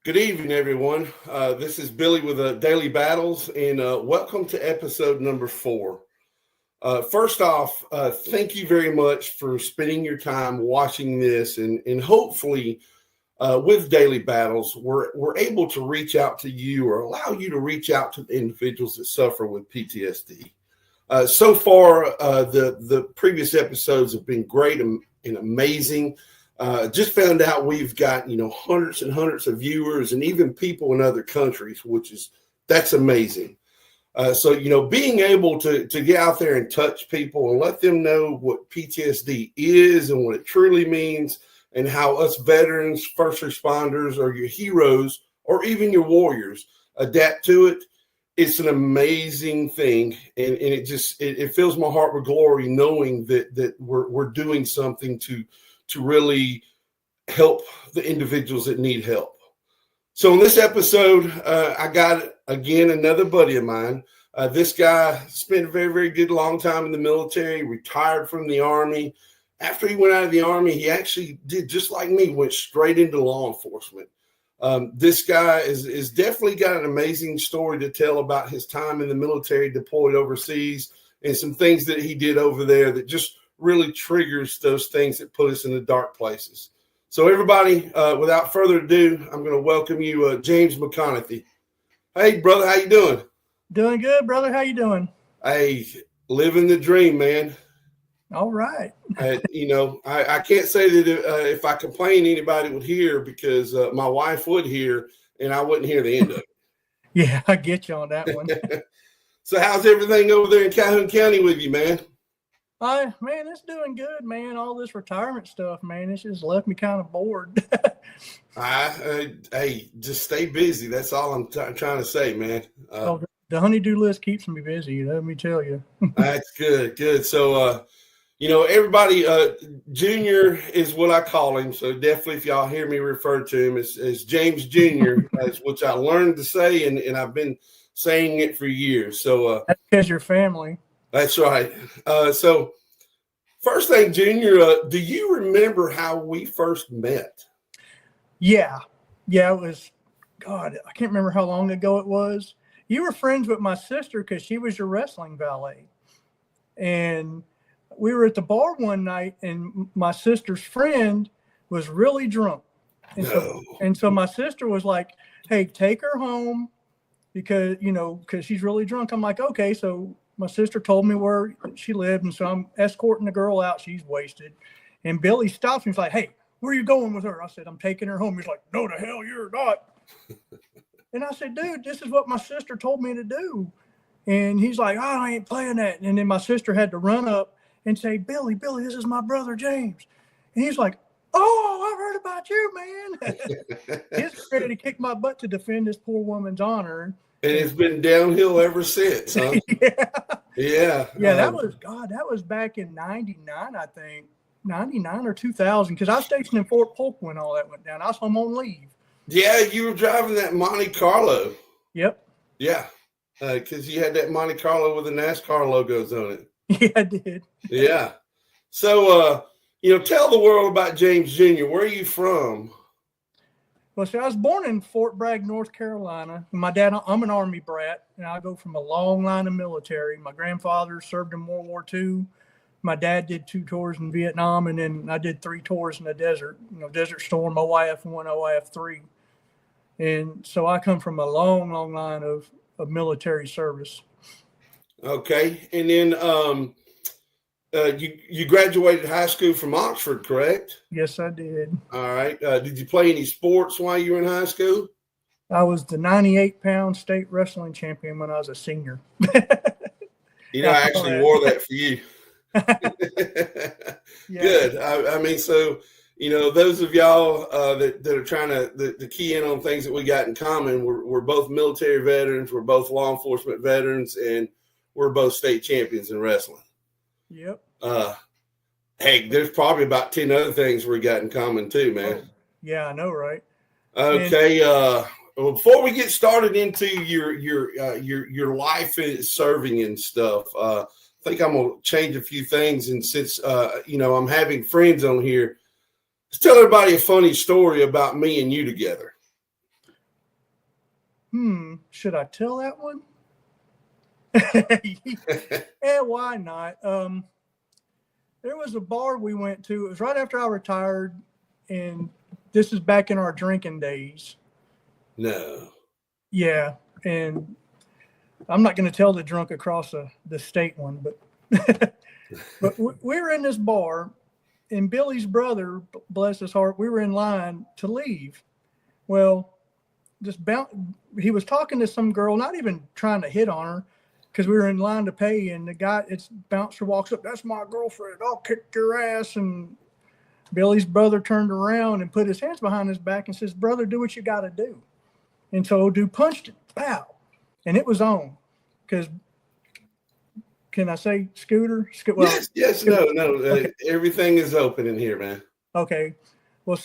Good evening, everyone. This is Billy with Daily Battles, and welcome to episode number 4. First off, thank you very much for spending your time watching this, and hopefully, with Daily Battles, we're able to reach out to you or allow you to reach out to the individuals that suffer with PTSD. So far, the previous episodes have been great and amazing. Just found out we've got, hundreds and hundreds of viewers and even people in other countries, that's amazing. So, being able to get out there and touch people and let them know what PTSD is and what it truly means and how us veterans, first responders, or your heroes, or even your warriors adapt to it. It's an amazing thing. And it fills my heart with glory knowing that we're doing something to really help the individuals that need help. So in this episode, I got, again, another buddy of mine. This guy spent a very, very good long time in the military, retired from the Army. After he went out of the Army, he actually did just like me, went straight into law enforcement. This guy is definitely got an amazing story to tell about his time in the military, deployed overseas, and some things that he did over there that just really triggers those things that put us in the dark places. So everybody, without further ado, I'm going to welcome you, James McConaughey. Hey, brother, how you doing? Doing good, brother. How you doing? Hey, living the dream, man. All right. I can't say that if I complain, anybody would hear because my wife would hear and I wouldn't hear the end of it. Yeah, I get you on that one. So how's everything over there in Calhoun County with you, man? Man, it's doing good, man. All this retirement stuff, man, it's just left me kind of bored. Hey, just stay busy. That's all I'm trying to say, man. The honey-do list keeps me busy, let me tell you. That's good. So, everybody, Junior is what I call him. So definitely if y'all hear me refer to him as James Jr., which I learned to say, and I've been saying it for years. So that's because you're family. That's right. So first thing, Junior, do you remember how we first met? Yeah, it was, God, I can't remember how long ago it was. You were friends with my sister because she was your wrestling valet. And we were at the bar one night, and my sister's friend was really drunk. And so my sister was like, hey, take her home because she's really drunk. I'm like, okay. So my sister told me where she lived, and so I'm escorting the girl out. She's wasted. And Billy stops me. He's like, hey, where are you going with her? I said, I'm taking her home. He's like, no, the hell you're not. And I said, dude, this is what my sister told me to do. And he's like, oh, I ain't playing that. And then my sister had to run up and say, Billy, this is my brother, James. And he's like, oh, I've heard about you, man. He's ready to kick my butt to defend this poor woman's honor. And it's been downhill ever since, huh? Yeah. That was back in 99, I think. 99 or 2000, because I was stationed in Fort Polk when all that went down. I was home on leave. Yeah, you were driving that Monte Carlo. Yep. Yeah, because you had that Monte Carlo with the NASCAR logos on it. Yeah, I did. Yeah. So, tell the world about James Jr. Where are you from? Well, I was born in Fort Bragg, North Carolina. My dad, I'm an Army brat, and I go from a long line of military. My grandfather served in World War II. My dad did 2 tours in Vietnam, and then I did 3 tours in the desert, Desert Storm, OIF 1, OIF 3. And so I come from a long, long line of military service. Okay. And then you graduated high school from Oxford, correct? Yes, I did. All right. Did you play any sports while you were in high school? I was the 98-pound state wrestling champion when I was a senior. I actually wore that for you. Yeah. Good. I mean, so, those of y'all that are trying to key in on things that we got in common, we're both military veterans, we're both law enforcement veterans, and we're both state champions in wrestling. Yep. Hey, there's probably about 10 other things we got in common too, man. Oh, yeah, I know, right? Okay. Before we get started into your life serving and stuff, I think I'm gonna change a few things. And since I'm having friends on here, let's tell everybody a funny story about me and you together. should I tell that one? Yeah, why not? There was a bar we went to. It was right after I retired, and this is back in our drinking days. No. Yeah, and I'm not going to tell the drunk across the state one, but but we were in this bar, and Billy's brother, bless his heart, we were in line to leave. Well, he was talking to some girl, not even trying to hit on her, because we were in line to pay, and it's bouncer walks up, "That's my girlfriend. I'll kick your ass." And Billy's brother turned around and put his hands behind his back and says, "Brother, do what you got to do." And so dude punched him, pow, and it was on. Because can I say Scooter? Well, yes, Scooter. no. Okay. Everything is open in here, man. Okay. Well,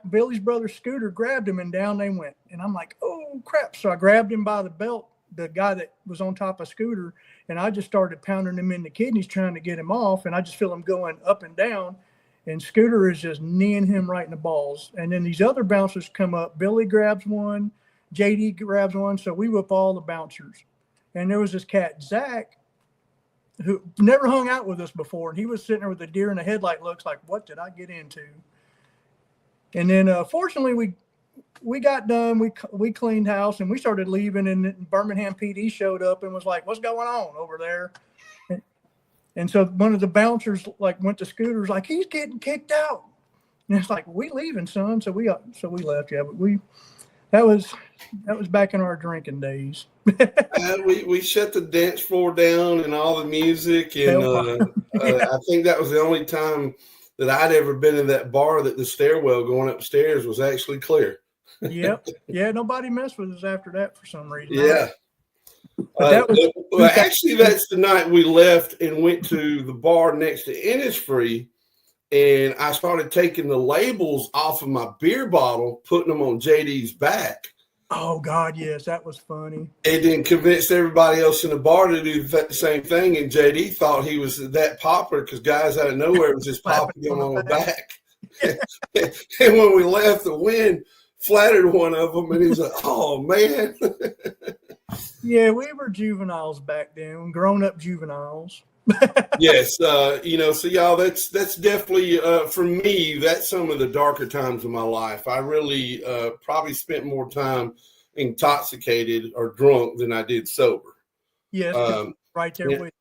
Billy's brother Scooter grabbed him, and down they went. And I'm like, oh crap! So I grabbed him by the belt, the guy that was on top of Scooter, and I just started pounding him in the kidneys, trying to get him off. And I just feel him going up and down, and Scooter is just kneeing him right in the balls. And then these other bouncers come up. Billy grabs one, JD grabs one, so we whip all the bouncers. And there was this cat, Zach, who never hung out with us before. And he was sitting there with a deer in the headlight looks like, what did I get into? And then fortunately, we got done. We cleaned house and we started leaving. And Birmingham PD showed up and was like, "What's going on over there?" And so one of the bouncers went to Scooter's like, "He's getting kicked out." And it's like, "We leaving, son." So we left. Yeah, but that was back in our drinking days. We shut the dance floor down and all the music, and I think that was the only time that I'd ever been in that bar that the stairwell going upstairs was actually clear. Yep. Yeah, nobody messed with us after that for some reason. Yeah. Actually, that's the night we left and went to the bar next to Innisfree, and I started taking the labels off of my beer bottle, putting them on JD's back. Oh, God, yes. That was funny. And then convinced everybody else in the bar to do the same thing. And JD thought he was that popular because guys out of nowhere was just popping him on the back. And when we left, the wind flattered one of them. And he's like, "Oh, man." Yeah, we were juveniles back then, grown-up juveniles. Yes. So y'all, that's definitely, for me, that's some of the darker times of my life. I really probably spent more time intoxicated or drunk than I did sober. Yes, right there with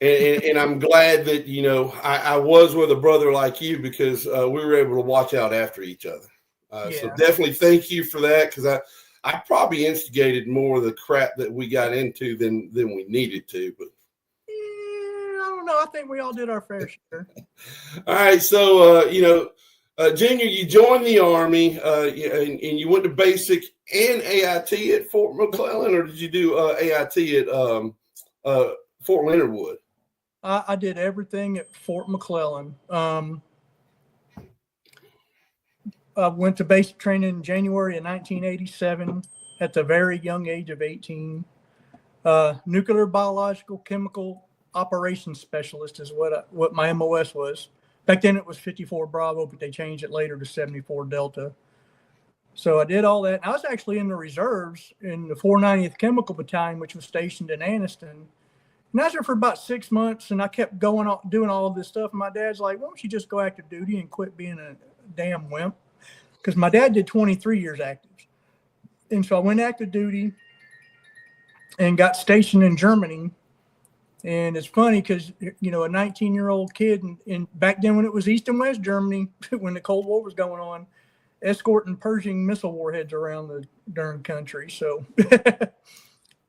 you. And I'm glad that, I was with a brother like you because we were able to watch out after each other. So definitely thank you for that, because I probably instigated more of the crap that we got into than we needed to. But I don't know. I think we all did our fair share. All right. So, Junior, you joined the Army and you went to basic and AIT at Fort McClellan, or did you do AIT at Fort Leonard Wood? I did everything at Fort McClellan. I went to basic training in January of 1987 at the very young age of 18. Nuclear, biological, chemical operations specialist is what my MOS was. Back then it was 54 Bravo, but they changed it later to 74 Delta. So I did all that. I was actually in the reserves in the 490th Chemical Battalion, which was stationed in Anniston. And I was there for about 6 months, and I kept doing all of this stuff. And my dad's like, "Why don't you just go active duty and quit being a damn wimp?" Because my dad did 23 years active. And so I went active duty and got stationed in Germany. And it's funny because, a 19-year-old kid, and back then when it was East and West Germany, when the Cold War was going on, escorting Pershing missile warheads around the darn country. So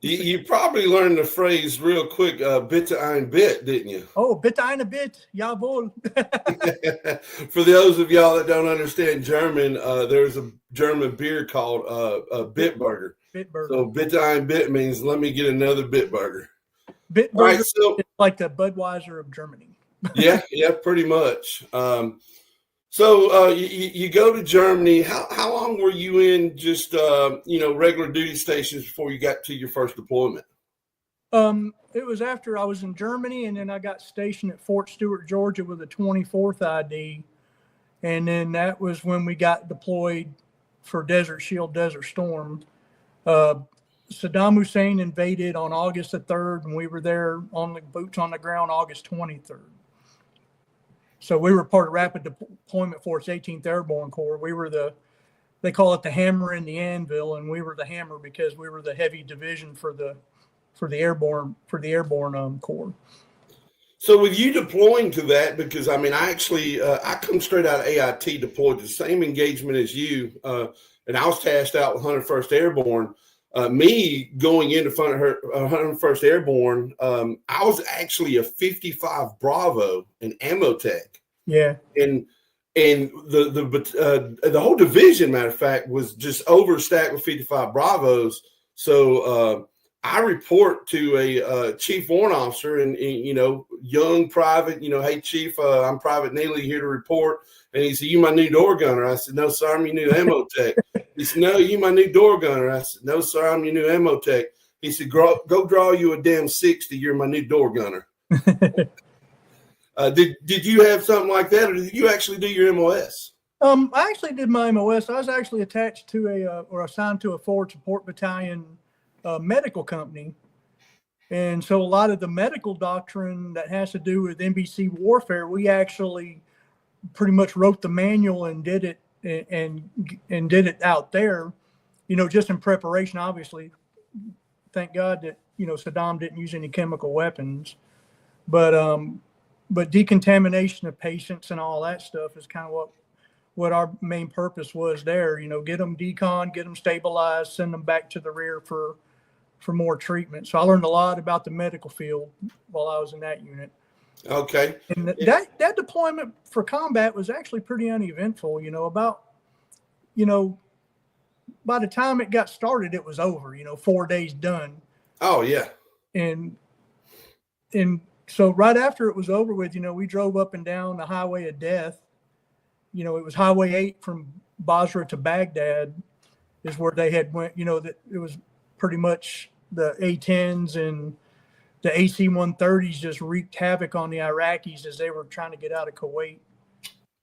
you probably learned the phrase real quick, bitte ein Bit, didn't you? Oh, bitte eine Bit, jawohl. For those of y'all that don't understand German, there's a German beer called Bitburger. Bitburger. So bitte ein Bit means let me get another Bitburger. Bitburger right, so, is like the Budweiser of Germany. yeah, pretty much. So you go to Germany. How long were you in just regular duty stations before you got to your first deployment? It was after I was in Germany, and then I got stationed at Fort Stewart, Georgia, with a 24th ID, and then that was when we got deployed for Desert Shield, Desert Storm. Saddam Hussein invaded on August the 3rd, and we were there on the boots on the ground August 23rd. So we were part of Rapid Deployment Force 18th Airborne Corps. We were they call it the hammer and the anvil, and we were the hammer because we were the heavy division for the airborne corps. So with you deploying to that, because I mean, I actually I come straight out of AIT, deployed to the same engagement as you, and I was tasked out with 101st Airborne. Me going into 101st Airborne, I was actually a 55 Bravo in ammo tech. Yeah, and the whole division, matter of fact, was just overstacked with 55 Bravos. So I report to a chief warrant officer and young private, hey, chief, I'm Private Neely here to report. And he said, you my new door gunner? I said, no, sir, I'm your new ammo tech. He said, no, you my new door gunner? I said, no, sir, I'm your new ammo tech. He said, go draw you a damn 60. You're my new door gunner. Did you have something like that, or did you actually do your MOS? I actually did my MOS. I was actually attached to or assigned to a forward support battalion medical company. And so a lot of the medical doctrine that has to do with NBC warfare, we actually pretty much wrote the manual and did it and did it out there, just in preparation. Obviously, thank God that Saddam didn't use any chemical weapons, but decontamination of patients and all that stuff is kind of what our main purpose was there. Get them decon, get them stabilized, send them back to the rear for more treatment. So I learned a lot about the medical field while I was in that unit. Okay. And that deployment for combat was actually pretty uneventful. By the time it got started, it was over. 4 days done. Oh yeah. And so right after it was over with, we drove up and down the highway of death. It was Highway 8 from Basra to Baghdad is where they had went. That it was pretty much the A-10s and the AC-130s just wreaked havoc on the Iraqis as they were trying to get out of Kuwait.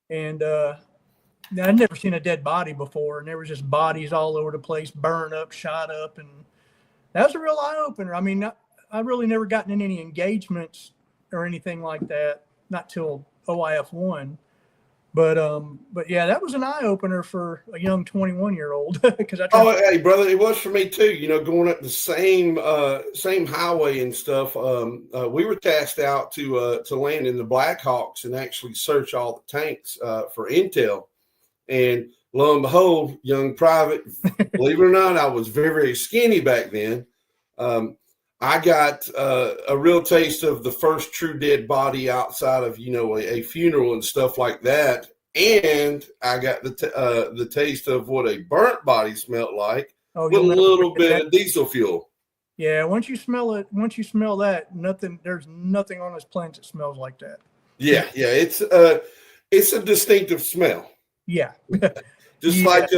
And I'd never seen a dead body before, and there was just bodies all over the place, burned up, shot up, and that was a real eye-opener. I mean, I really never gotten in any engagements or anything like that, not till OIF-1. But yeah, that was an eye opener for a young 21-year-old because hey brother, it was for me too. Going up the same highway and stuff. We were tasked out to land in the Blackhawks and actually search all the tanks for intel. And lo and behold, young private, believe it or not, I was very, very skinny back then. I got a real taste of the first true dead body outside of, a funeral and stuff like that. And I got the taste of what a burnt body smelled like with a little bit of diesel fuel. Yeah, once you smell that, there's nothing on this planet that smells like that. Yeah, it's a distinctive smell. Yeah. Just like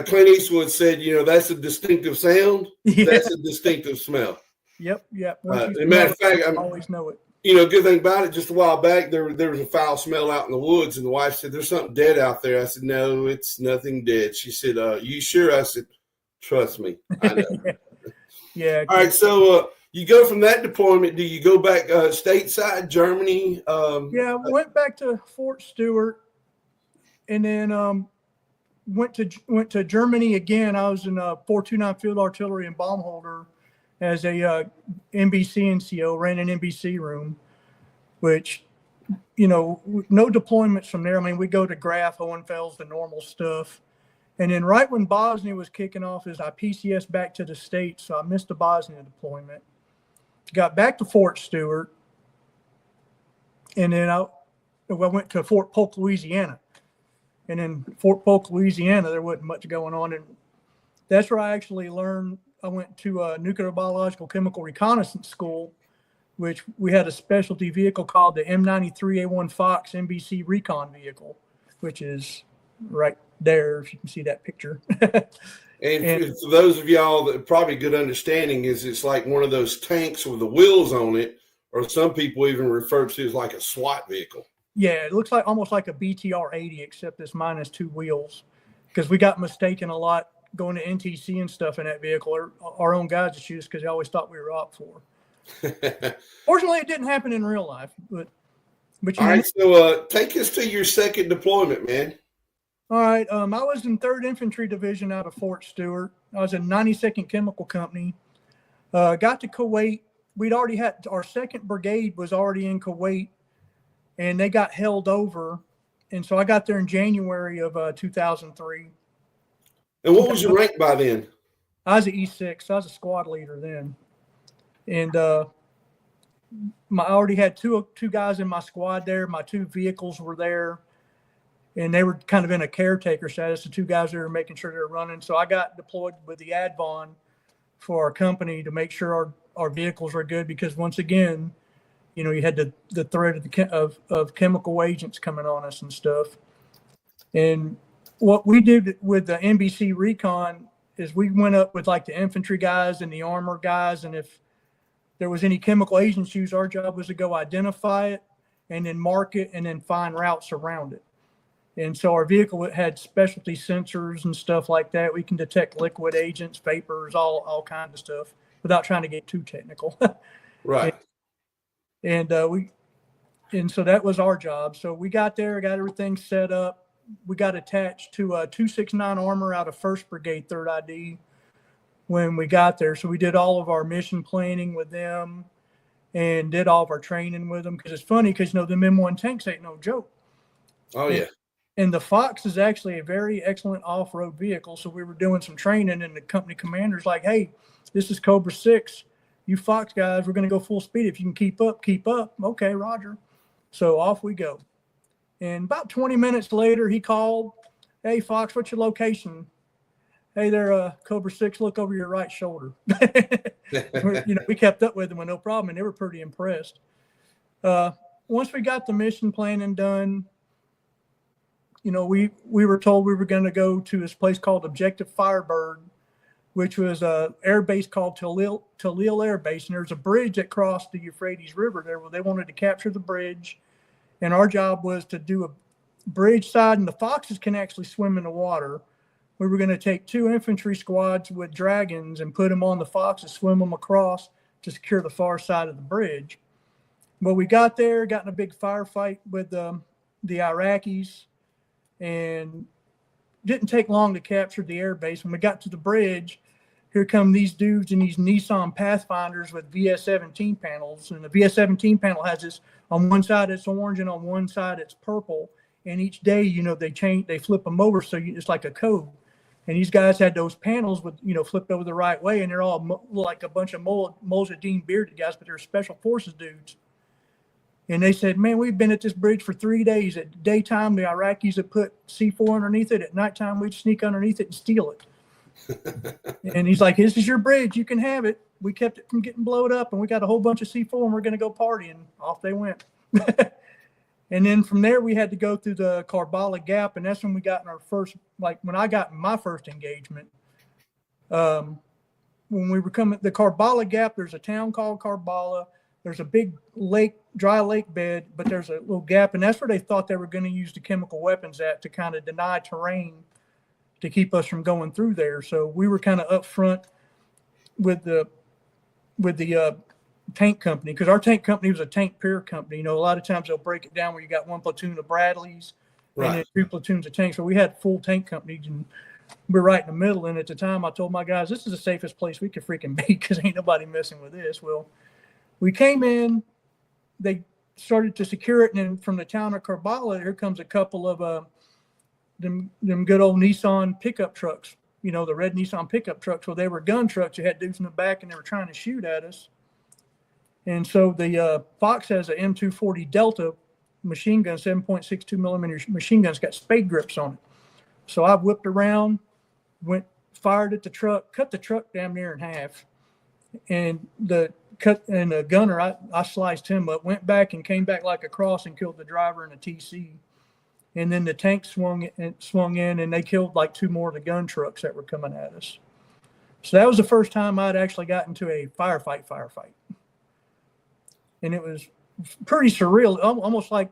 Clint Eastwood said, that's a distinctive sound. Yeah. That's a distinctive smell. Yep. As a matter of fact, I always know it. Good thing about it, just a while back, there was a foul smell out in the woods, and the wife said, there's something dead out there. I said, no, it's nothing dead. She said, you sure? I said, trust me, I know. Yeah. All right, so you go from that deployment, do you go back stateside, Germany? Yeah, went back to Fort Stewart, and then went to Germany again. I was in 429 Field Artillery in Baumholder as a NBC NCO, ran an NBC room, which, no deployments from there. I mean, we go to Graf, Hohenfels, the normal stuff. And then right when Bosnia was kicking off, I PCS back to the States, so I missed the Bosnia deployment. Got back to Fort Stewart, and then I went to Fort Polk, Louisiana. And in Fort Polk, Louisiana, there wasn't much going on. And that's where I actually learned. I went to a nuclear biological chemical reconnaissance school, which we had a specialty vehicle called the M93A1 Fox NBC recon vehicle, which is right there, if you can see that picture. and for those of y'all that probably good understanding is it's like one of those tanks with the wheels on it, or some people even refer to it as like a SWAT vehicle. Yeah, it looks like almost like a BTR-80, except it's minus two wheels, because we got mistaken a lot going to NTC and stuff in that vehicle, or our own guys to shoot us because they always thought we were up for. Fortunately, it didn't happen in real life, but all right. So take us to your second deployment, man. All right. I was in 3rd Infantry Division out of Fort Stewart. I was in 92nd Chemical Company. Got to Kuwait. We'd already had our 2nd Brigade was already in Kuwait, and they got held over. And so I got there in January of 2003. And what was your rank by then? I was an E6. I was a squad leader then. And I already had two guys in my squad there. My 2 vehicles were there. And they were kind of in a caretaker status, the 2 guys that were making sure they were running. So I got deployed with the ADVON for our company to make sure our vehicles were good, because once again, you know, you had the threat of chemical agents coming on us and stuff. And what we did with the NBC Recon is we went up with like the infantry guys and the armor guys, and if there was any chemical agents used, our job was to go identify it and then mark it and then find routes around it. And so our vehicle had specialty sensors and stuff like that. We can detect liquid agents, vapors, all kinds of stuff without trying to get too technical. Right. And so that was our job. So we got there, got everything set up. We got attached to a 269 armor out of 1st Brigade, 3rd ID when we got there. So we did all of our mission planning with them and did all of our training with them. Because it's funny, because, you know, the M1 tanks ain't no joke. Oh, yeah. And the Fox is actually a very excellent off-road vehicle. So we were doing some training, and the company commander's like, hey, this is Cobra 6. You Fox guys, we're going to go full speed. If you can keep up, keep up. Okay, Roger. So off we go. And about 20 minutes later, he called, hey, Fox, what's your location? Hey there, Cobra 6, look over your right shoulder. You know, we kept up with them with no problem, and they were pretty impressed. Once we got the mission planning done, you know, we were told we were going to go to this place called Objective Firebird, which was a air base called Talil Air Base. And there's a bridge that crossed the Euphrates River there. Well, they wanted to capture the bridge. And our job was to do a bridge side, and the Foxes can actually swim in the water. We were going to take 2 infantry squads with dragons and put them on the Foxes, swim them across to secure the far side of the bridge. Well, we got there, got in a big firefight with the Iraqis, and didn't take long to capture the air base. When we got to the bridge, here come these dudes in these Nissan Pathfinders with VS-17 panels. And the VS-17 panel has this, on one side it's orange and on one side it's purple. And each day, you know, they flip them over, so it's like a code. And these guys had those panels with, you know, flipped over the right way, and they're all like a bunch of Mojahedin bearded guys, but they're special forces dudes. And they said, man, we've been at this bridge for 3 days. At daytime, the Iraqis had put C4 underneath it. At nighttime, we'd sneak underneath it and steal it. And he's like, this is your bridge. You can have it. We kept it from getting blown up, and we got a whole bunch of C4, and we're going to go party. And off they went. And then from there, we had to go through the Karbala Gap, and that's when we got in our first, like when I got in my first engagement. When we were coming, the Karbala Gap, there's a town called Karbala. There's a big lake, dry lake bed, but there's a little gap, and that's where they thought they were going to use the chemical weapons at to kind of deny terrain to keep us from going through there. So we were kind of up front with the tank company, because our tank company was a tank peer company. You know, a lot of times they'll break it down where you got 1 platoon of Bradleys, right, and then 2 platoons of tanks. So we had full tank companies, and we're right in the middle. And at the time, I told my guys, this is the safest place we could freaking be, because ain't nobody messing with this. Well, we came in, they started to secure it, and then from the town of Karbala, here comes a couple of them good old Nissan pickup trucks, you know, the red Nissan pickup trucks. Well, they were gun trucks. They had dudes in the back, and they were trying to shoot at us. And so the Fox has an M240 Delta machine gun, 7.62 millimeter machine guns, got spade grips on it. So I whipped around, fired at the truck, cut the truck damn near in half. And the gunner, I sliced him up, went back and came back like a cross and killed the driver and a TC. And then the tank swung in, and they killed like 2 more of the gun trucks that were coming at us. So that was the first time I'd actually got into a firefight. And it was pretty surreal, almost like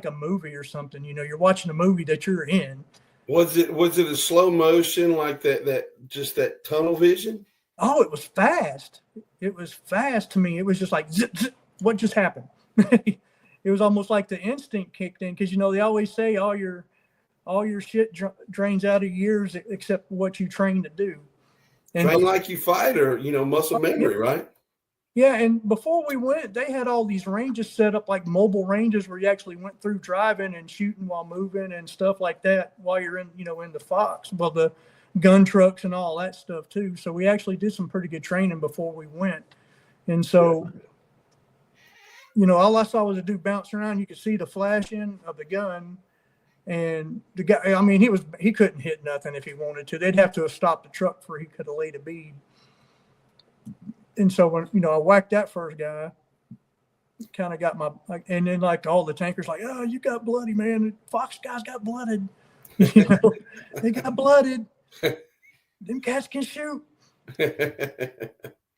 a movie or something. You know, you're watching a movie that you're in, Was it a slow motion like that tunnel vision? Oh, it was fast. It was fast to me. It was just like, zip, zip, what just happened? It was almost like the instinct kicked in, because they always say all your shit drains out of years except what you train to do. And Train like you fight, or muscle memory, right? yeah, and before we went, they had all these ranges set up, like mobile ranges, where you actually went through driving and shooting while moving and stuff like that while you're in the Fox. Well, the gun trucks and all that stuff too. So we actually did some pretty good training before we went. And so, all I saw was a dude bouncing around. You could see the flashing of the gun. And the guy, I mean, he couldn't hit nothing if he wanted to. They'd have to have stopped the truck before he could have laid a bead. And so when, I whacked that first guy, kind of got and then like all the tankers like, oh, you got bloody, man. The Fox guys got blooded. They got blooded. Them cats can shoot.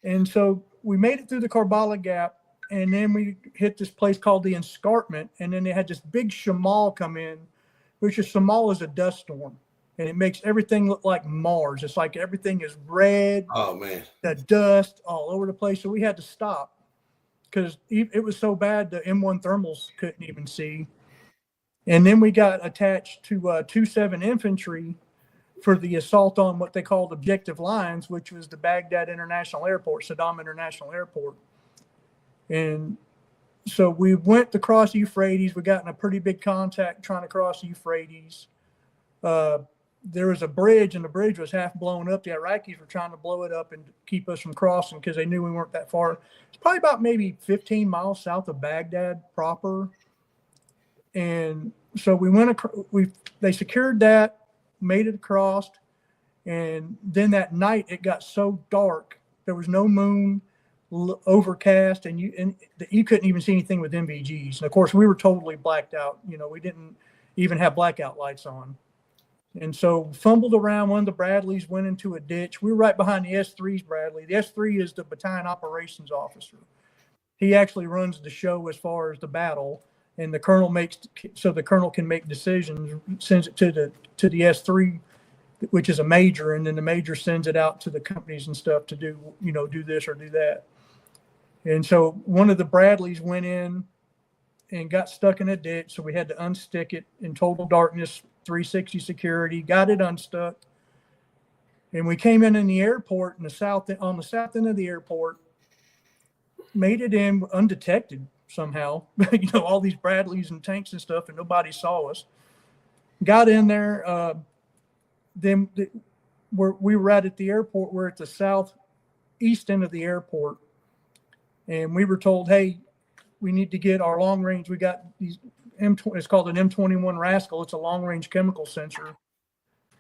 And so we made it through the Karbala Gap, and then we hit this place called the Escarpment, and then they had this big shamal come in, which is shamal is a dust storm, and it makes everything look like Mars. It's like everything is red. Oh, man. The dust all over the place. So we had to stop because it was so bad the M1 thermals couldn't even see. And then we got attached to 2-7 infantry for the assault on what they called objective lines, which was the Baghdad International Airport, Saddam International Airport. And so we went to cross Euphrates. We got in a pretty big contact trying to cross Euphrates. There was a bridge, and the bridge was half blown up. The Iraqis were trying to blow it up and keep us from crossing because they knew we weren't that far. It's probably about maybe 15 miles south of Baghdad proper. And so they secured that, made it across, and then that night it got so dark, there was no moon, overcast, and you couldn't even see anything with MVGs. And of course, we were totally blacked out. We didn't even have blackout lights on. And so fumbled around. One of the Bradleys went into a ditch. We were right behind the S3's Bradley. The S3 is the battalion operations officer. He actually runs the show as far as the battle, and the colonel the colonel can make decisions, sends it to the S3, which is a major, and then the major sends it out to the companies and stuff to do this or do that. And so one of the Bradleys went in and got stuck in a ditch, so we had to unstick it in total darkness, 360 security, got it unstuck. And we came in the airport on the south end of the airport, made it in undetected somehow, all these Bradleys and tanks and stuff, and nobody saw us. Got in there. Then we were at the airport. We're at the southeast end of the airport. And we were told, hey, we need to get our long range. We got these it's called an M21 Rascal. It's a long range chemical sensor,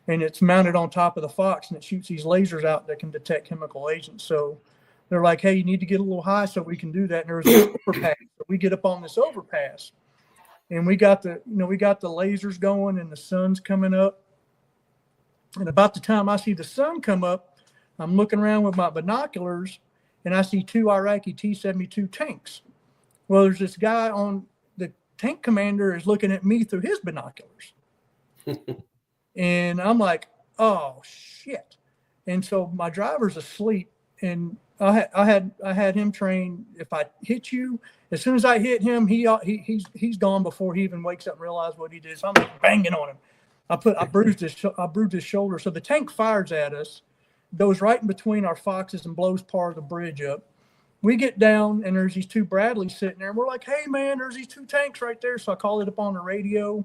and it's mounted on top of the Fox, and it shoots these lasers out that can detect chemical agents. So they're like, hey, you need to get a little high so we can do that. And there was an overpass. So we get up on this overpass, and we got the lasers going, and the sun's coming up. And about the time I see the sun come up, I'm looking around with my binoculars, and I see 2 Iraqi T-72 tanks. Well, there's this guy on the tank commander is looking at me through his binoculars. And I'm like, oh, shit. And so my driver's asleep, and I had him trained. If I hit you, as soon as I hit him, he's gone before he even wakes up and realizes what he did. So I'm like banging on him. I bruised his shoulder. So the tank fires at us, goes right in between our Foxes and blows part of the bridge up. We get down, and there's these 2 Bradleys sitting there. And we're like, hey, man, there's these 2 tanks right there. So I called it up on the radio.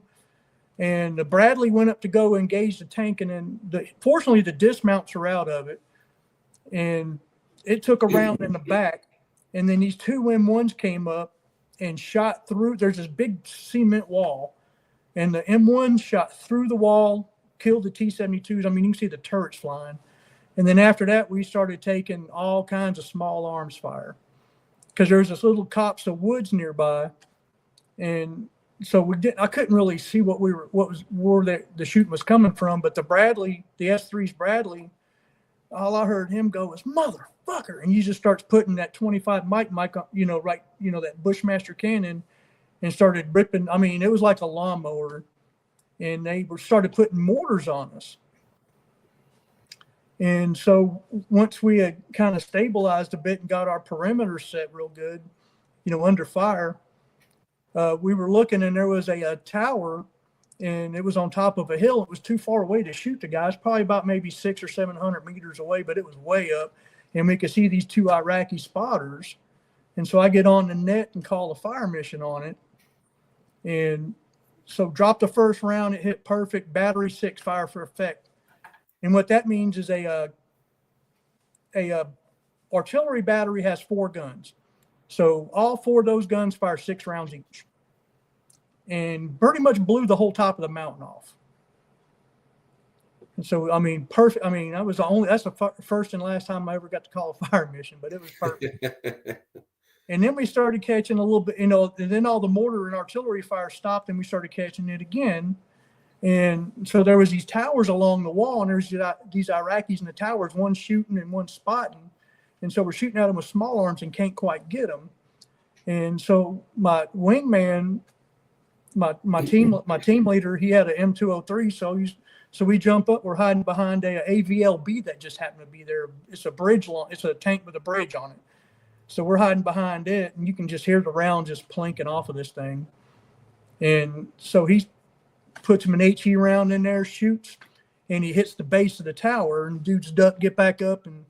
And the Bradley went up to go engage the tank. And then, fortunately, the dismounts are out of it. And it took a round in the back. And then these 2 M1s came up and shot through. There's this big cement wall. And the M1 shot through the wall, killed the T-72s. I mean, you can see the turrets flying. And then after that, we started taking all kinds of small arms fire because there's this little copse of woods nearby. And so I couldn't really see where the shooting was coming from. But the Bradley, the S3's Bradley, all I heard him go was motherfucker. And he just starts putting that 25 mic, that Bushmaster cannon, and started ripping. I mean, it was like a lawnmower. and they started putting mortars on us. And so once we had kind of stabilized a bit and got our perimeter set real good, under fire, we were looking, and there was a tower, and it was on top of a hill. It was too far away to shoot the guys, probably about maybe 600 or 700 meters away, but it was way up, and we could see these 2 Iraqi spotters. And so I get on the net and call a fire mission on it. And so dropped the first round, it hit perfect, battery 6, fire for effect. And what that means is a artillery battery has 4 guns. So all 4 of those guns fire 6 rounds each, and pretty much blew the whole top of the mountain off. And so, I mean, perfect. I mean, that's the first and last time I ever got to call a fire mission, but it was perfect. And then we started catching a little bit, and then all the mortar and artillery fire stopped, and we started catching it again. And so there was these towers along the wall, and there's these Iraqis in the towers, one shooting and one spotting. And so we're shooting at them with small arms and can't quite get them. And so my wingman, my team leader, he had an M203. So we jump up. We're hiding behind a AVLB that just happened to be there. It's a bridge. It's a tank with a bridge on it. So we're hiding behind it, and you can just hear the round just plinking off of this thing. And so he puts him an HE round in there, shoots, and he hits the base of the tower, and dudes duck, get back up, and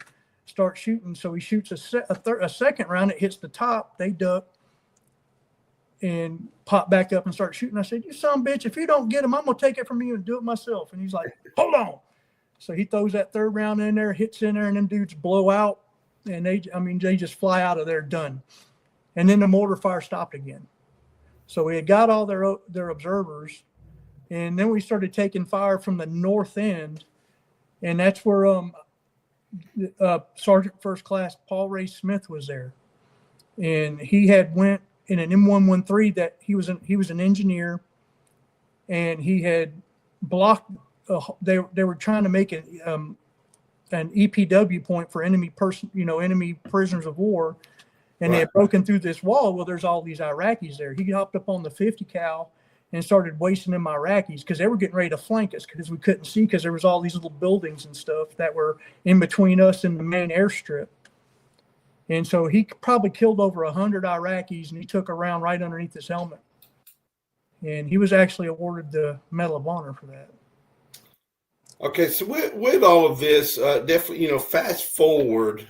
start shooting. So he shoots a second round. It hits the top. They duck and pop back up and start shooting. I said, "You son of a bitch, if you don't get him, I'm going to take it from you and do it myself." And he's like, "Hold on." So he throws that third round in there, hits in there, and them dudes blow out. And they just fly out of there, done. And then the mortar fire stopped again. So we had got all their observers, and then we started taking fire from the north end, and that's where Sergeant First Class Paul Ray Smith was there, and he had went in an M113 that he was an engineer, and he had blocked. They were trying to make an EPW point for enemy prisoners of war, and they had broken through this wall. Well, there's all these Iraqis there. He hopped up on the 50 cal and started wasting them Iraqis because they were getting ready to flank us because we couldn't see because there was all these little buildings and stuff that were in between us and the main airstrip. And so he probably killed over 100 Iraqis, and he took a round right underneath his helmet. And he was actually awarded the Medal of Honor for that. Okay, so with all of this, definitely, fast forward,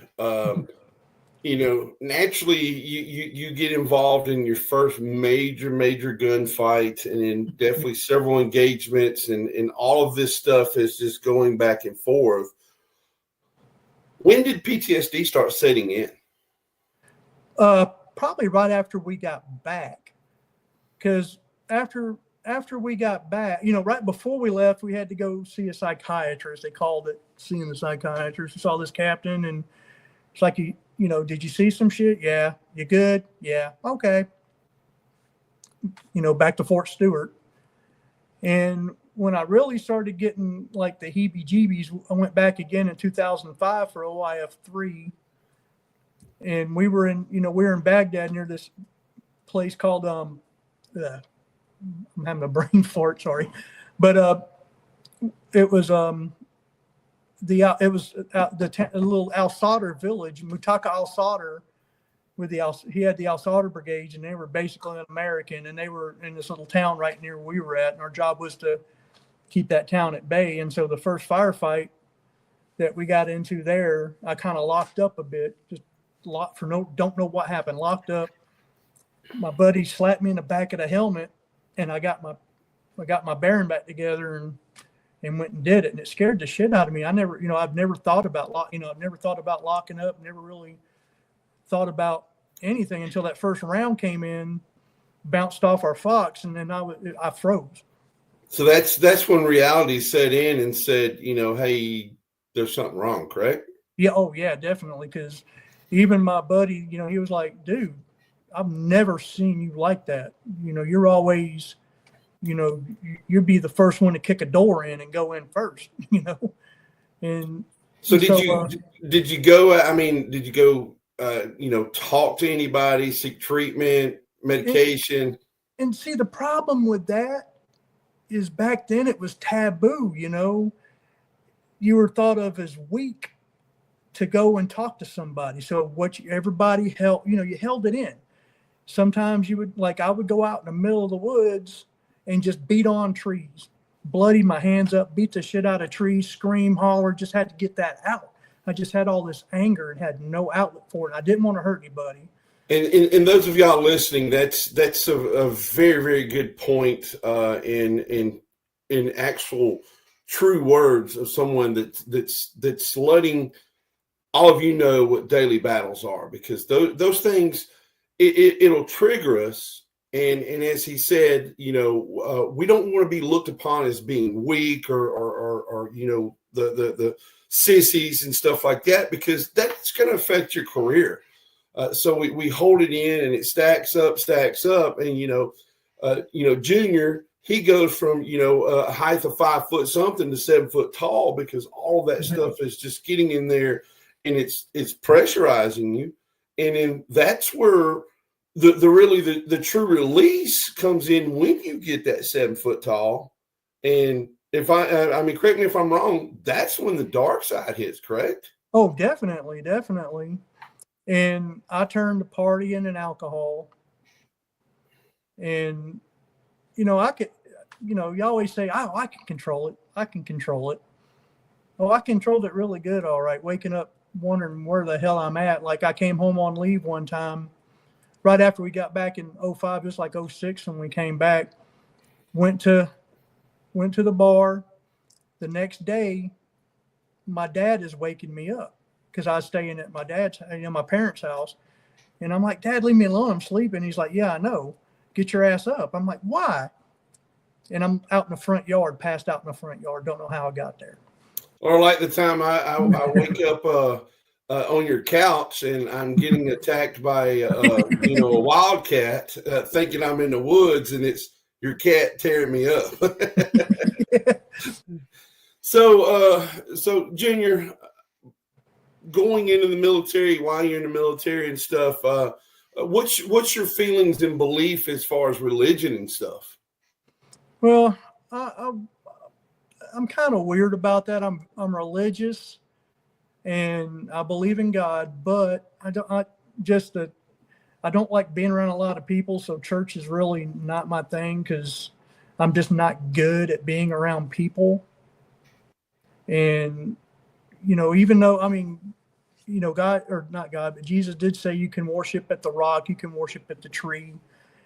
naturally you get involved in your first major gunfight, and then definitely several engagements, and all of this stuff is just going back and forth. When did PTSD start setting in? Probably right after we got back, because after we got back, right before we left, we had to go see a psychiatrist. They called it seeing the psychiatrist. We saw this captain, and it's like, did you see some shit? Yeah. You good? Yeah. Okay. Back to Fort Stewart. And when I really started getting like the heebie-jeebies, I went back again in 2005 for OIF 3. And we were in Baghdad near this place called, I'm having a brain fart, sorry. But it was the little Al Sadr village, Mutaka Al Sadr, he had the Al Sadr brigades, and they were basically an American, and they were in this little town right near where we were at, and our job was to keep that town at bay. And so the first firefight that we got into there, I kind of locked up a bit, just don't know what happened, locked up. My buddy slapped me in the back of the helmet, and I got my bearing back together and went and did it, and it scared the shit out of me. I've never thought about locking up, never really thought about anything until that first round came in, bounced off our Fox, and then I froze. So that's when reality set in and said, hey, there's something wrong, correct? Yeah. Oh yeah, definitely. Because even my buddy, he was like, dude, I've never seen you like that. You're always, you'd be the first one to kick a door in and go in first, And so did you go, talk to anybody, seek treatment, medication? And see, the problem with that is back then it was taboo, you know. You were thought of as weak to go and talk to somebody. So everybody held, you know, you held it in. Sometimes you would, like, I would go out in the middle of the woods and just beat on trees, bloody my hands up, beat the shit out of trees, scream, holler, just had to get that out. I just had all this anger and had no outlet for it. I didn't want to hurt anybody. And those of y'all listening, that's a very, very good point in actual true words of someone that's letting all of you know what daily battles are, because those things, it'll trigger us. And as he said, you know, we don't want to be looked upon as being weak or you know, the sissies and stuff like that, because that's going to affect your career. So we hold it in, and it stacks up. And, you know, Junior, he goes from, you know, a height of 5 foot something to 7 foot tall, because all that stuff is just getting in there, and it's pressurizing you. And then that's where the true release comes in, when you get that 7 foot tall. And if I mean, correct me if I'm wrong, that's when the dark side hits, correct? Oh, definitely. And I turned to partying and alcohol. And, you know, I could, you know, you always say, oh, I can control it. Oh, I controlled it really good. All right. Waking up wondering where the hell I'm at. Like, I came home on leave one time right after we got back in 05, just like 06 when we came back, went to the bar. The next day, my dad is waking me up, because I was staying at my parents' house. And I'm like, Dad, leave me alone. I'm sleeping. He's like, yeah, I know. Get your ass up. I'm like, why? And I'm out in the front yard, passed out in the front yard. Don't know how I got there. Or like the time I wake up on your couch and I'm getting attacked by you know, a wildcat, thinking I'm in the woods, and it's your cat tearing me up. So Junior, going into the military, while you're in the military and stuff, what's your feelings and belief as far as religion and stuff? Well, I'm kind of weird about that. I'm religious, and I believe in God, but I don't like being around a lot of people. So church is really not my thing, because I'm just not good at being around people. And, you know, even though, I mean, you know, God, or not God, but Jesus did say you can worship at the rock, you can worship at the tree.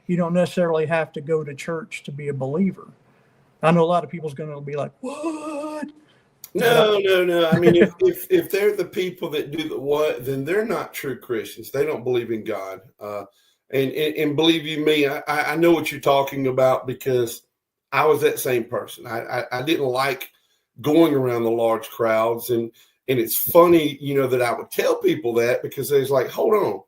You don't necessarily have to go to church to be a believer. I know a lot of people's going to be like, what? No. I mean, if they're the people that do the what, then they're not true Christians. They don't believe in God. And believe you me, I know what you're talking about, because I was that same person. I didn't like going around the large crowds. And it's funny, you know, that I would tell people that, because they was like, hold on,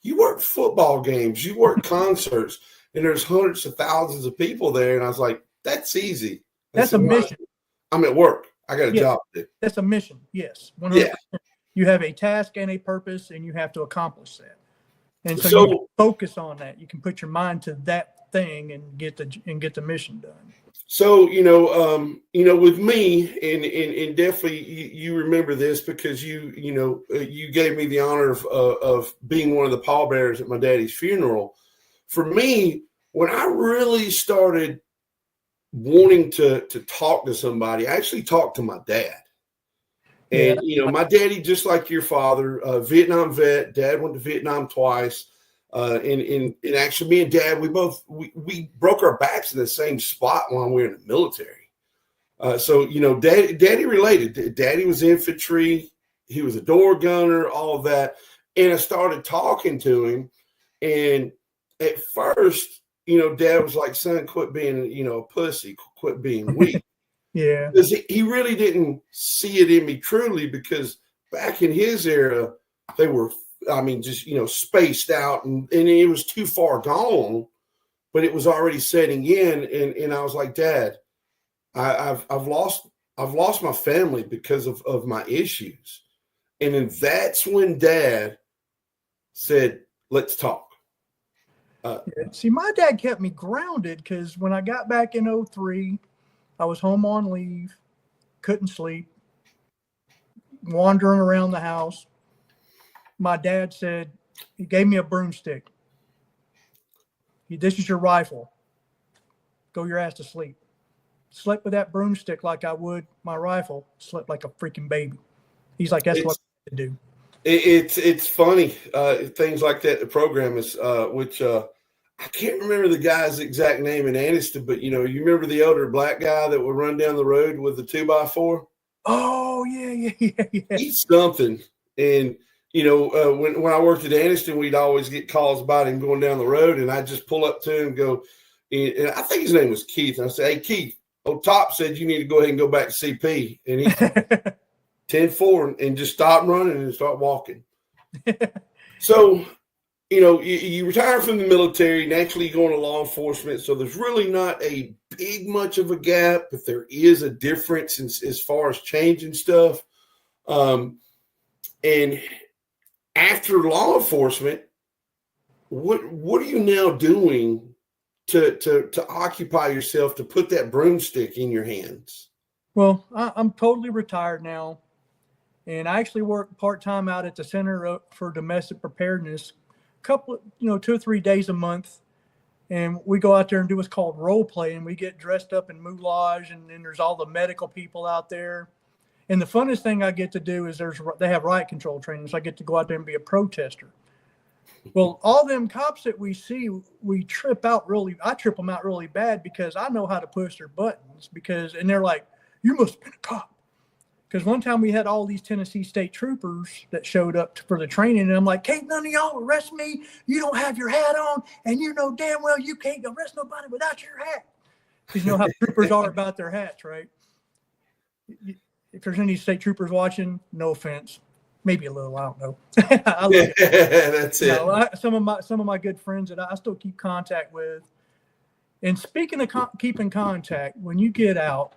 you work football games, you work concerts, and there's hundreds of thousands of people there. And I was like, that's easy. That's a mission. I'm at work. I got a job to do. That's a mission. Yes. 100%. Yeah. You have a task and a purpose, and you have to accomplish that. And so you focus on that. You can put your mind to that thing and get the mission done. So, you know, with me, and definitely you remember this, because you gave me the honor of being one of the pallbearers at my daddy's funeral. For me, when I really started wanting to talk to somebody, I actually talked to my dad. And, you know, my daddy, just like your father, Vietnam vet, dad went to Vietnam twice. And actually, me and Dad, we broke our backs in the same spot while we were in the military. So, you know, Daddy related. Daddy was infantry. He was a door gunner, all of that. And I started talking to him. And at first, you know, Dad was like, son, quit being, you know, a pussy, quit being weak. Yeah. Because he really didn't see it in me truly, because back in his era, they were, I mean, just, you know, spaced out, and it was too far gone, but it was already setting in. And I was like, Dad, I've lost my family because of my issues. And then that's when Dad said, let's talk. See, my dad kept me grounded, because when I got back in 03, I was home on leave, couldn't sleep, wandering around the house. My dad said, he gave me a broomstick. This is your rifle. Go your ass to sleep. Slept with that broomstick like I would my rifle. Slept like a freaking baby. He's like, that's what I do. It's funny, things like that. The program is, which I can't remember the guy's exact name in Anniston, but you remember the older black guy that would run down the road with the 2x4? Oh yeah. He's something. And when I worked at Anniston, we'd always get calls about him going down the road, and I'd just pull up to him and go, and I think his name was Keith. And I said, "Hey Keith, old Top said you need to go ahead and go back to CP." And he 10-4 and just stop running and start walking. So, you retire from the military, naturally you go into law enforcement. So there's really not a big much of a gap, but there is a difference as far as changing stuff. And after law enforcement, what are you now doing to occupy yourself, to put that broomstick in your hands? Well, I'm totally retired now. And I actually work part-time out at the Center for Domestic Preparedness, couple, 2 or 3 days a month. And we go out there and do what's called role play. And we get dressed up in moulage, and then there's all the medical people out there. And the funnest thing I get to do is they have riot control training. So I get to go out there and be a protester. Well, all them cops that we see, I trip them out really bad because I know how to push their buttons and they're like, you must have been a cop. Because one time we had all these Tennessee state troopers that showed up for the training, and I'm like, can't none of y'all arrest me? You don't have your hat on, and you know damn well you can't arrest nobody without your hat. Because you know how troopers are about their hats, right? If there's any state troopers watching, no offense. Maybe a little, I don't know. I love That's it. Some of my good friends that I still keep contact with. And speaking of keeping contact, when you get out,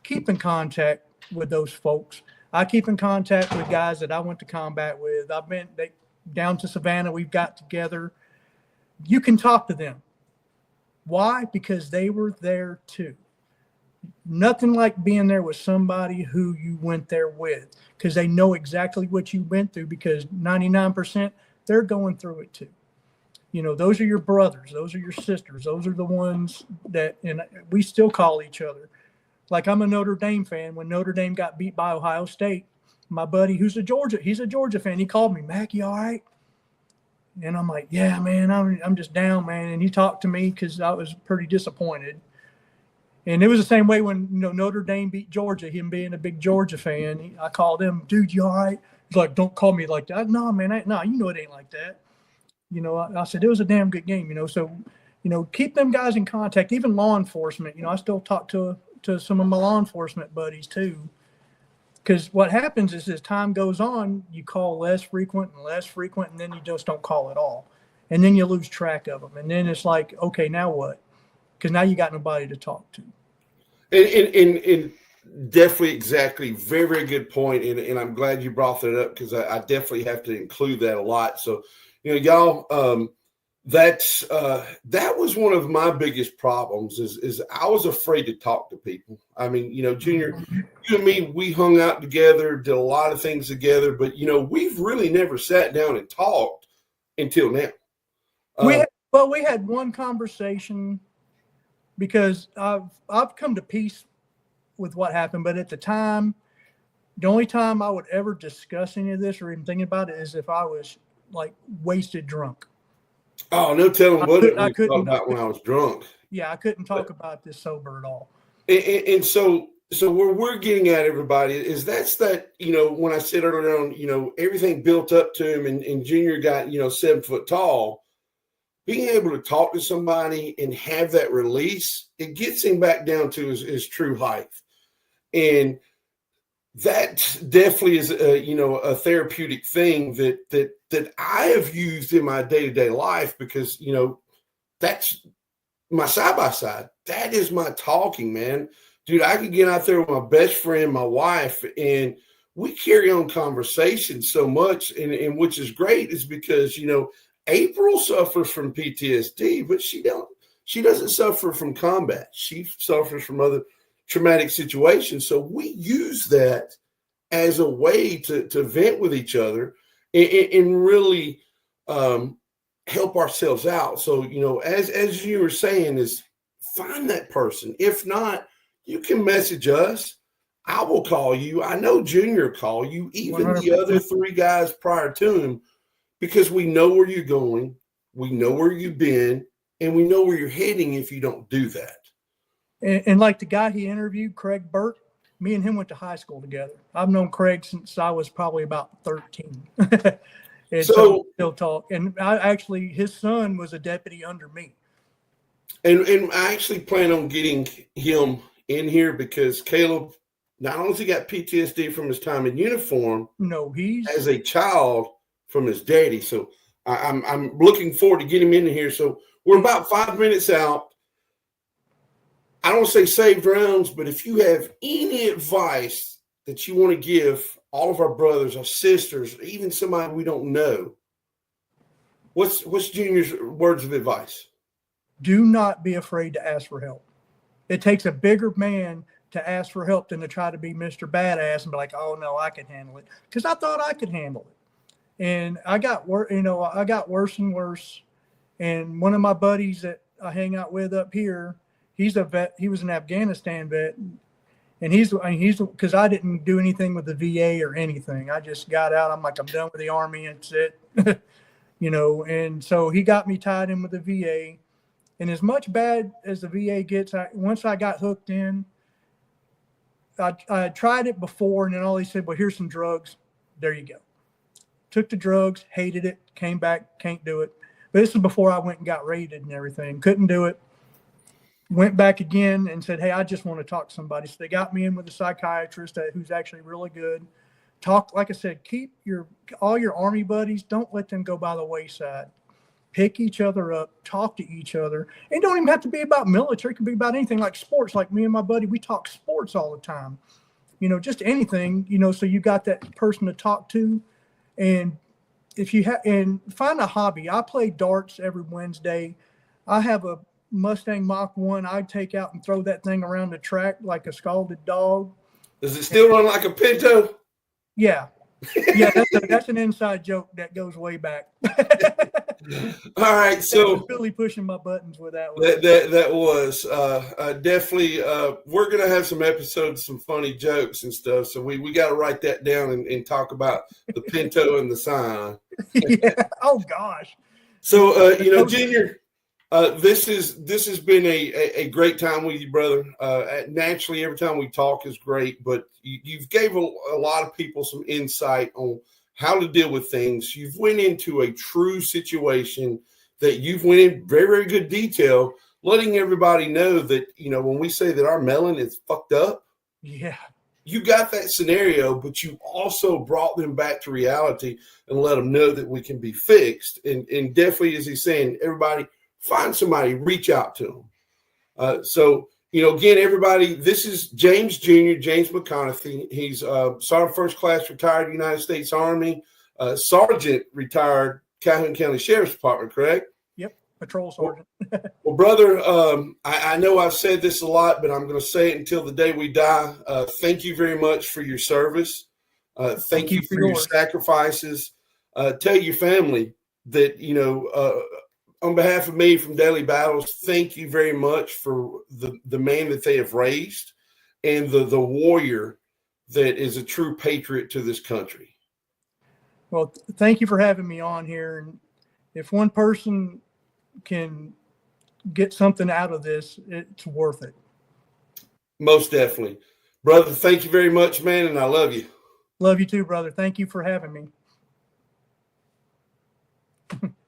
keep in contact with those folks. I keep in contact with guys that I went to combat with. I've been down to Savannah. We've got together. You can talk to them. Why? Because they were there too. Nothing like being there with somebody who you went there with, because they know exactly what you went through, because 99% they're going through it too. Those are your brothers. Those are your sisters. Those are the ones that, and we still call each other. Like, I'm a Notre Dame fan. When Notre Dame got beat by Ohio State, my buddy, he's a Georgia fan. He called me, Mac, you all right? And I'm like, yeah, man, I'm just down, man. And he talked to me because I was pretty disappointed. And it was the same way when Notre Dame beat Georgia. Him being a big Georgia fan, I called him, dude, you all right? He's like, don't call me like that. No, man, it ain't like that. I said it was a damn good game. So keep them guys in contact. Even law enforcement. I still talk to some of my law enforcement buddies too. Because what happens is as time goes on, you call less frequent, and then you just don't call at all. And then you lose track of them. And then it's like, okay, now what? Because now you got nobody to talk to. And definitely, exactly. Very, very good point. And I'm glad you brought that up, because I definitely have to include that a lot. So, y'all, that was one of my biggest problems is I was afraid to talk to people. I mean, Junior, you and me, we hung out together, did a lot of things together, but we've really never sat down and talked until now. We had one conversation, because I've come to peace with what happened, but at the time, the only time I would ever discuss any of this or even thinking about it is if I was like wasted drunk. Oh, no telling what it was talking about when I was drunk. Yeah, I couldn't talk about this sober at all. And so where we're getting at, everybody, is that when I said earlier on, everything built up to him, and Junior got 7 foot tall. Being able to talk to somebody and have that release, it gets him back down to his true height. And that definitely is a therapeutic thing that I have used in my day-to-day life, because that's my side-by-side. That is my talking, man. Dude, I could get out there with my best friend, my wife, and we carry on conversations so much, and which is great, is because April suffers from PTSD, but she doesn't suffer from combat. She suffers from other traumatic situation. So we use that as a way to vent with each other and really help ourselves out. So, as you were saying, is find that person. If not, you can message us. I will call you. I know Junior will call you, even 100%. the other three guys prior to him, because we know where you're going, we know where you've been, and we know where you're heading if you don't do that. And like the guy he interviewed, Craig Burt, me and him went to high school together. I've known Craig since I was probably about 13. And so we still talk. And his son was a deputy under me. And I actually plan on getting him in here because Caleb, not only has he got PTSD from his time in uniform, as a child from his daddy. So I'm looking forward to getting him in here. So we're about 5 minutes out. I don't say saved rounds, but if you have any advice that you want to give all of our brothers, our sisters, even somebody we don't know, what's Junior's words of advice? Do not be afraid to ask for help. It takes a bigger man to ask for help than to try to be Mr. Badass and be like, oh no, I can handle it. Because I thought I could handle it. And I got worse and worse. And one of my buddies that I hang out with up here, he's a vet. He was an Afghanistan vet. And he's because I didn't do anything with the VA or anything. I just got out. I'm like, I'm done with the Army. That's it. And so he got me tied in with the VA. And as much bad as the VA gets, once I got hooked in, I tried it before, and then all he said, well, here's some drugs. There you go. Took the drugs, hated it, came back, can't do it. But this is before I went and got raided and everything. Couldn't do it. Went back again and said, hey, I just want to talk to somebody. So they got me in with a psychiatrist who's actually really good. Talk, like I said, keep all your Army buddies. Don't let them go by the wayside. Pick each other up, talk to each other. It don't even have to be about military. It can be about anything like sports. Like me and my buddy, we talk sports all the time. Just anything, so you got that person to talk to. And if you and find a hobby. I play darts every Wednesday. I have a Mustang Mach 1. I'd take out and throw that thing around the track like a scalded dog. Does it still run like a Pinto? Yeah. Yeah, that's an inside joke that goes way back. All right, so Billy pushing my buttons with that one. That was definitely. We're gonna have some episodes, some funny jokes and stuff. So we got to write that down and talk about the Pinto and the Scion. Yeah. Oh gosh. So Junior, this has been a great time with you, brother. Naturally, every time we talk is great, but you've gave a lot of people some insight on how to deal with things. You've went into a true situation that you've went in very, very good detail, letting everybody know that, when we say that our melon is fucked up, yeah, you got that scenario, but you also brought them back to reality and let them know that we can be fixed. And definitely, as he's saying, everybody find somebody, reach out to them. Again, everybody, this is James Jr., James McConaughey. He's Sergeant First Class, retired United States Army, Sergeant, retired Calhoun County Sheriff's Department, correct? Yep, patrol sergeant. Well, brother, I know I've said this a lot, but I'm going to say it until the day we die. Thank you very much for your service. Thank you for your sacrifices. Tell your family that, on behalf of me from Daily Battles, thank you very much for the man that they have raised and the warrior that is a true patriot to this country. Well, thank you for having me on here. And if one person can get something out of this, it's worth it. Most definitely. Brother, thank you very much, man, and I love you. Love you too, brother. Thank you for having me.